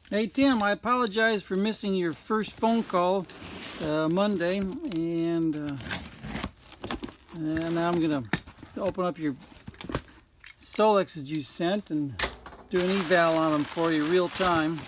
Hey Tim, I apologize for missing your first phone call Monday, and now I'm gonna open up your Solexes you sent and do an eval on them for you real time.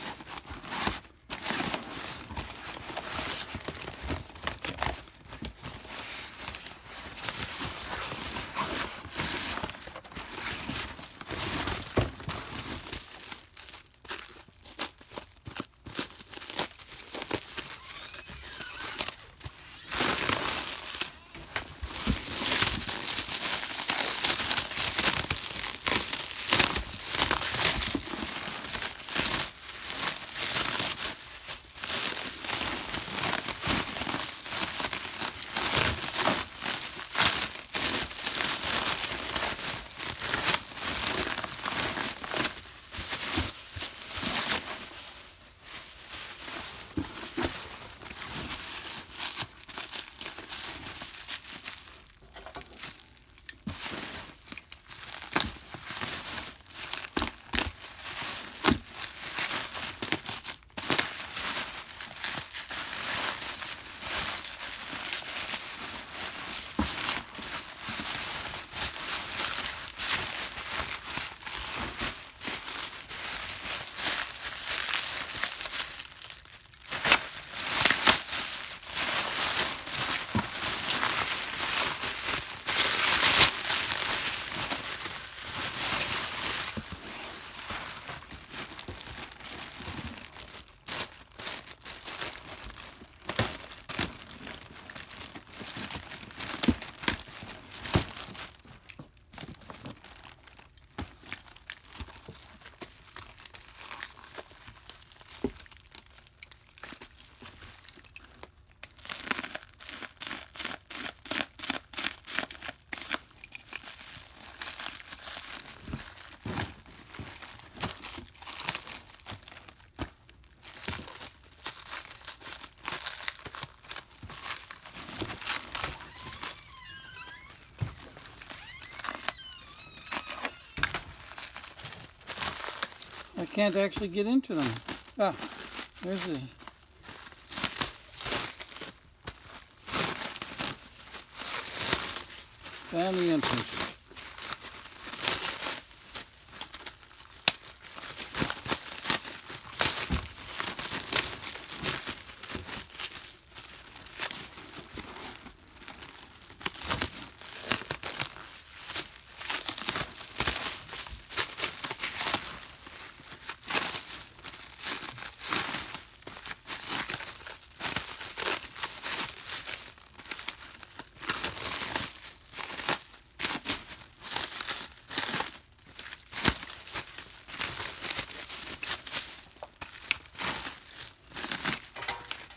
I can't actually get into them. Ah, there's the... Found the entrance.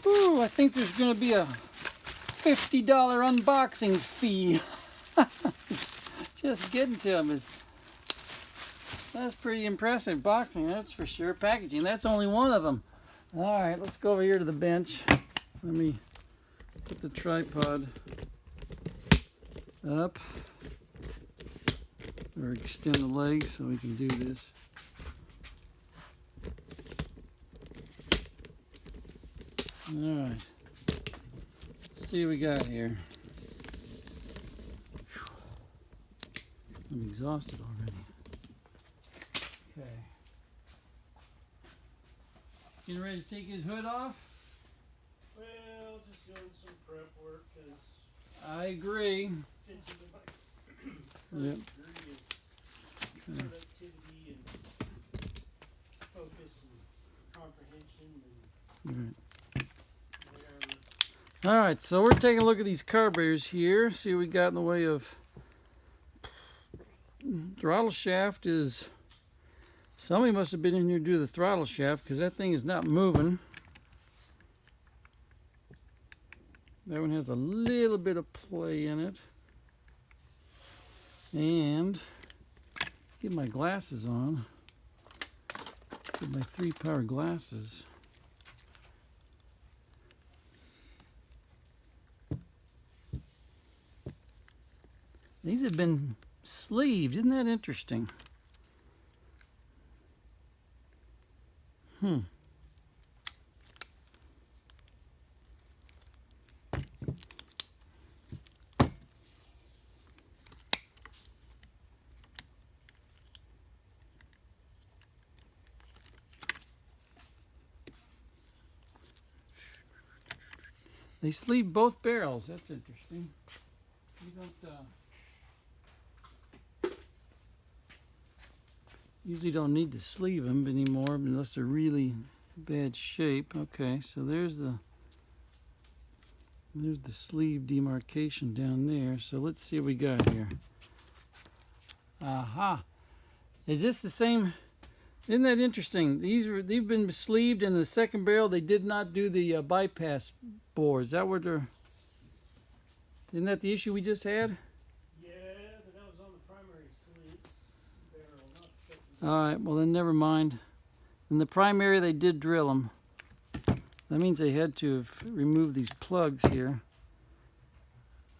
Ooh, I think there's going to be a $50 unboxing fee. Just getting to them that's pretty impressive. Boxing, that's for sure. Packaging, that's only one of them. All right, let's go over here to the bench. Let me put the tripod up, or extend the legs so we can do this. All right, let's see what we got here. I'm exhausted already. Okay. Getting ready to take his hood off? Well, just doing some prep work because I agree. fits into my Yep. degree of productivity and focus and comprehension and whatever. All right, so we're taking a look at these carburetors here. See what we got in the way of throttle shaft is... Somebody must have been in here to do the throttle shaft because that thing is not moving. That one has a little bit of play in it. And get my glasses on. Get my 3-power glasses. These have been sleeved. Isn't that interesting? They sleeve both barrels. That's interesting. You don't usually don't need to sleeve them anymore unless they're really bad shape. Okay, so there's the sleeve demarcation down there. So let's see what we got here. Aha. Is this the same? Isn't that interesting? They've been sleeved in the second barrel. They did not do the bypass bore. Is that what they're? Isn't that the issue we just had? Yeah, but that was on the primary sleeves barrel, not the second. All right. Well, then never mind. In the primary, they did drill them. That means they had to have removed these plugs here.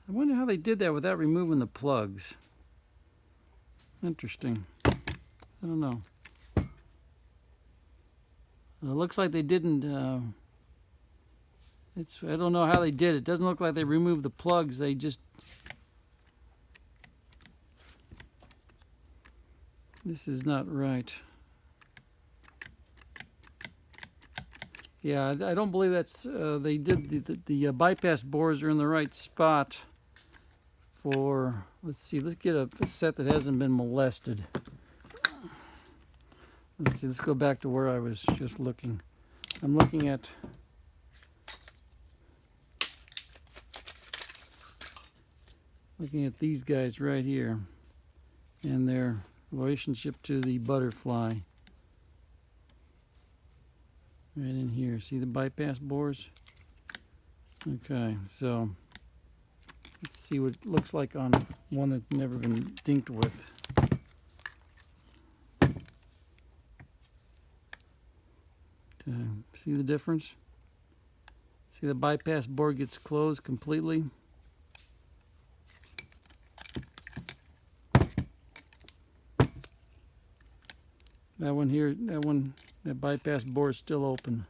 I wonder how they did that without removing the plugs. Interesting. I don't know. It looks like they didn't. I don't know how they did it. It doesn't look like they removed the plugs. They just. This is not right. Yeah, I don't believe that's. They did the bypass bores are in the right spot. For let's see, let's get a set that hasn't been molested. Let's see, let's go back to where I was just looking. I'm looking at these guys right here and their relationship to the butterfly. Right in here. See the bypass bores? Okay, so let's see what it looks like on one that's never been dinked with. See the difference? See the bypass bore gets closed completely. That one here, that bypass bore is still open.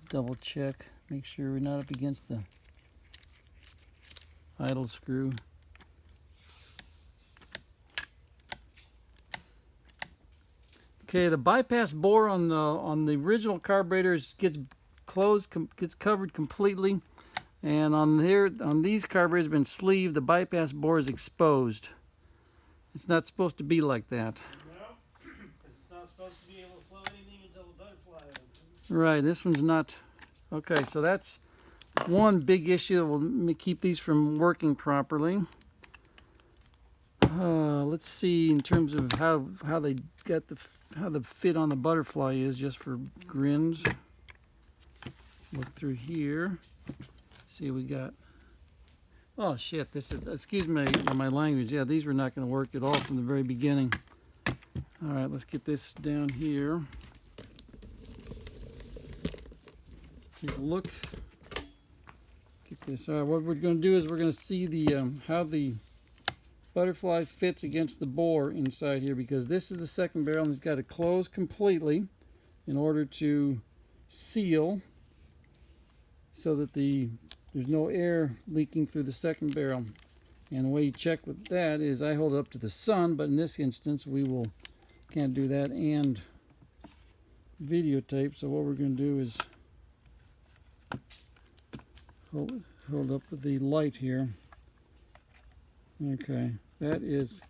Double check, make sure we're not up against the idle screw. Okay, the bypass bore on the original carburetors gets closed, gets covered completely, and on these carburetors been sleeved. The bypass bore is exposed. It's not supposed to be like that. No, because it's not supposed to be able to flow anything until the butterfly opens. Right, this one's not. Okay, so that's one big issue that will keep these from working properly. Let's see in terms of how they got how the fit on the butterfly is, just for grins. Look through here. See what we got. Oh shit! This is, excuse me my language. Yeah, these were not going to work at all from the very beginning. All right, let's get this down here. Take a look. Get this. All right, what we're going to do is we're going to see the how the butterfly fits against the bore inside here, because this is the second barrel and it's got to close completely in order to seal so that there's no air leaking through the second barrel. And the way you check with that is I hold it up to the sun, but in this instance can't do that and videotape. So what we're going to do is hold up with the light here. Okay, that is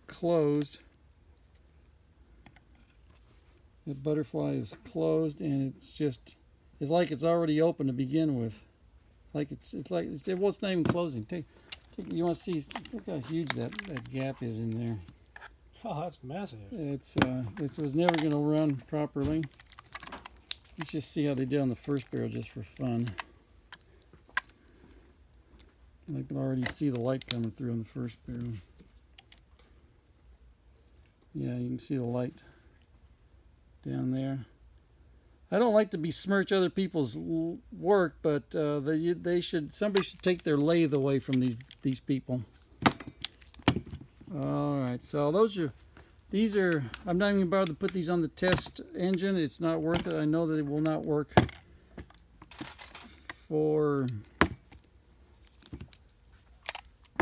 closed. The butterfly is closed, and it's like it's already open to begin with. Well, it's not even closing. You want to see? Look how huge that gap is in there. Oh, that's massive. It was never going to run properly. Let's just see how they did on the first barrel, just for fun. And I can already see the light coming through on the first barrel. Yeah, you can see the light down there. I don't like to besmirch other people's work, but somebody should take their lathe away from these people. All right, so these are. I'm not even bothered to put these on the test engine. It's not worth it. I know that it will not work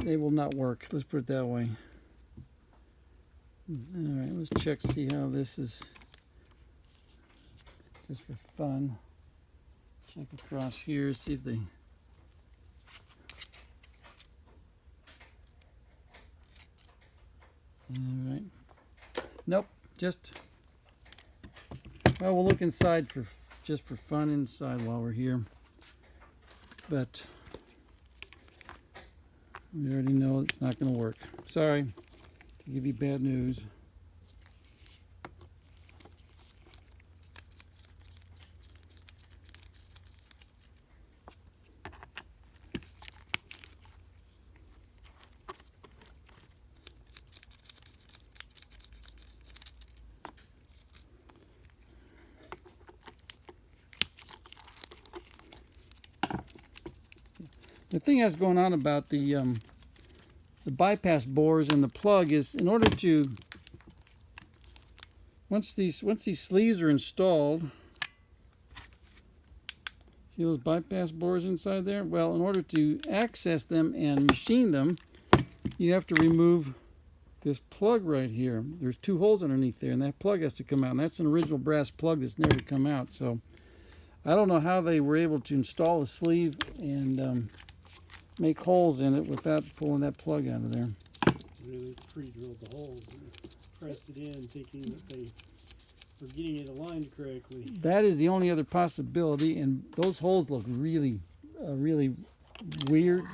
They will not work. Let's put it that way. All right, let's check, see how this is, just for fun. check across here, see if they... All right. Nope, just... Well, we'll look inside just for fun inside while we're here. But we already know it's not going to work. Sorry to give you bad news. The thing that's going on about the bypass bores and the plug is, in order to, once these sleeves are installed, see those bypass bores inside there? Well, in order to access them and machine them, you have to remove this plug right here. There's 2 holes underneath there, and that plug has to come out, and that's an original brass plug that's never come out. So I don't know how they were able to install a sleeve and make holes in it without pulling that plug out of there. Really pre-drilled the holes and pressed it in, thinking that they were getting it aligned correctly. That is the only other possibility, and those holes look really, really weird,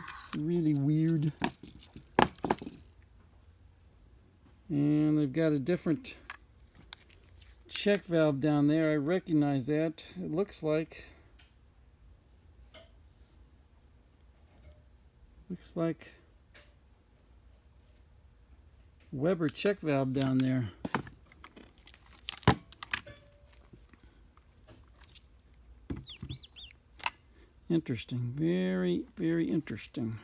And they've got a different check valve down there. I recognize that. It looks like Weber check valve down there. Interesting. Very, very interesting.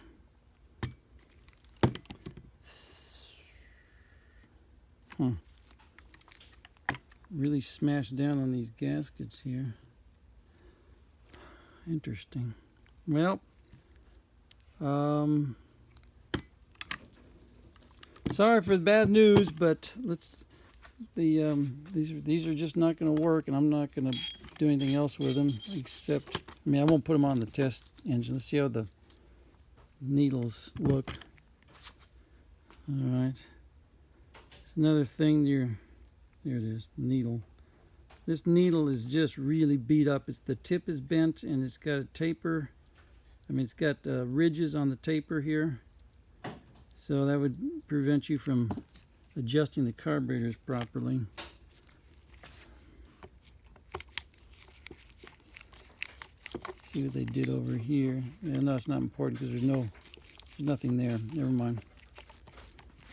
Really smashed down on these gaskets here. Interesting. Well, sorry for the bad news, but these are just not going to work, and I'm not going to do anything else with them except, I mean, I won't put them on the test engine. Let's see how the needles look. All right. Another thing, there it is, needle. This needle is just really beat up. The tip is bent, and it's got a taper. I mean, it's got ridges on the taper here. So that would prevent you from adjusting the carburetors properly. See what they did over here. Yeah, no, it's not important because there's nothing there. Never mind.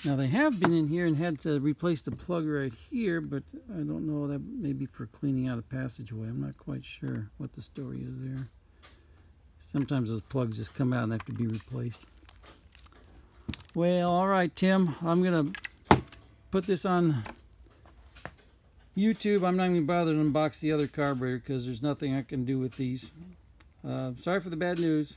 Now they have been in here and had to replace the plug right here, but I don't know, that may be for cleaning out a passageway. I'm not quite sure what the story is there. Sometimes those plugs just come out and have to be replaced. Well, all right, Tim, I'm gonna put this on YouTube. I'm not even bother to unbox the other carburetor because there's nothing I can do with these. Sorry for the bad news.